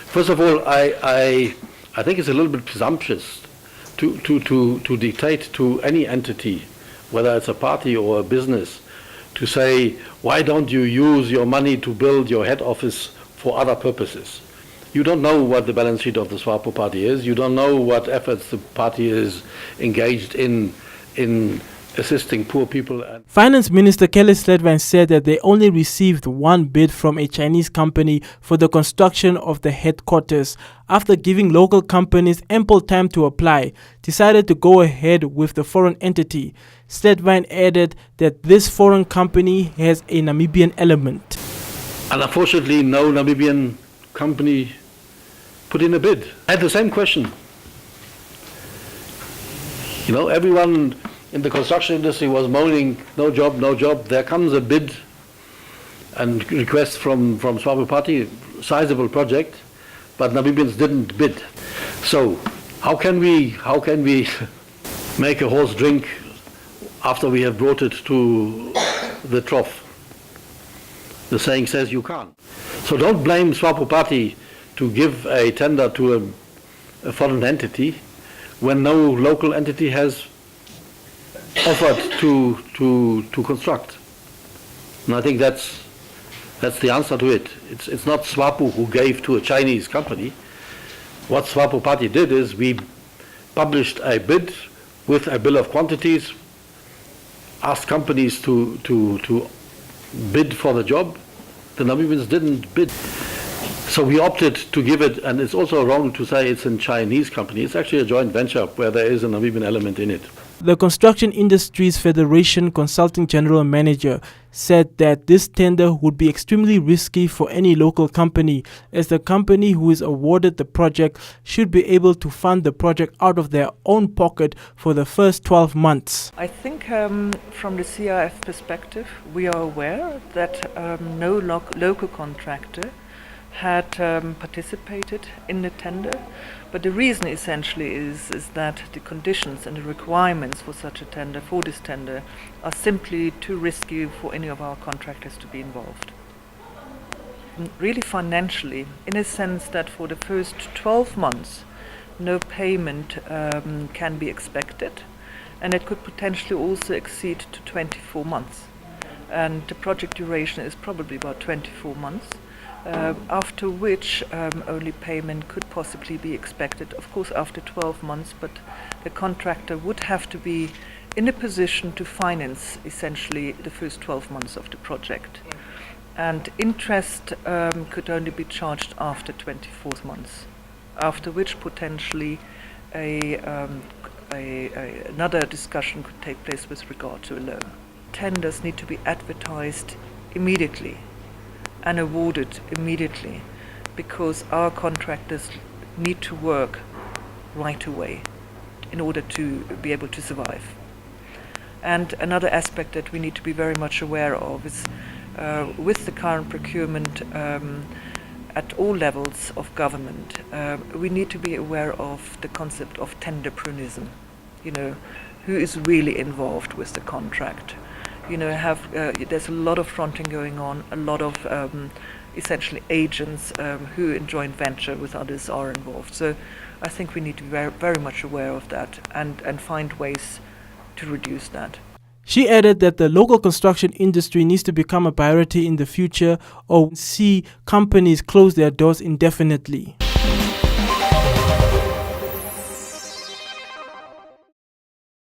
First of all, I think it's a little bit presumptuous to dictate to any entity, whether it's a party or a business, to say, why don't you use your money to build your head office for other purposes? You don't know what the balance sheet of the Swapo Party is. You don't know what efforts the party is engaged in assisting poor people. Finance Minister Kelly Schlettwein said that they only received one bid from a Chinese company for the construction of the headquarters. After giving local companies ample time to apply, decided to go ahead with the foreign entity. Schlettwein added that this foreign company has a Namibian element. And unfortunately, no Namibian company put in a bid. I had the same question. You know, everyone in the construction industry was moaning, no job, no job. There comes a bid and request from Swapo Party, sizable project, but Namibians didn't bid. So how can we make a horse drink after we have brought it to the trough? The saying says you can't. So don't blame Swapo Party to give a tender to a foreign entity when no local entity has offered to construct. And I think that's the answer to it. It's not Swapo who gave to a Chinese company. What Swapo Party did is we published a bid with a bill of quantities, asked companies to bid for the job. The Namibians didn't bid. So we opted to give it, and it's also wrong to say it's a Chinese company. It's actually a joint venture where there is a Namibian element in it. The Construction Industries Federation Consulting General Manager said that this tender would be extremely risky for any local company, as the company who is awarded the project should be able to fund the project out of their own pocket for the first 12 months. I think from the CIF perspective, we are aware that no local contractor had participated in the tender, but the reason essentially is that the conditions and the requirements for such a tender, for this tender, are simply too risky for any of our contractors to be involved. Really financially, in a sense that for the first 12 months, no payment can be expected, and it could potentially also exceed to 24 months. And the project duration is probably about 24 months. After which only payment could possibly be expected, of course after 12 months, but the contractor would have to be in a position to finance essentially the first 12 months of the project. And interest could only be charged after 24 months, after which potentially another discussion could take place with regard to a loan. Tenders need to be advertised immediately and awarded immediately, because our contractors need to work right away in order to be able to survive. And another aspect that we need to be very much aware of is with the current procurement at all levels of government, we need to be aware of the concept of tenderpreneurism. You know, who is really involved with the contract. You know, there's a lot of fronting going on, a lot of essentially agents who in joint venture with others are involved. So I think we need to be very, very much aware of that and find ways to reduce that. She added that the local construction industry needs to become a priority in the future or see companies close their doors indefinitely.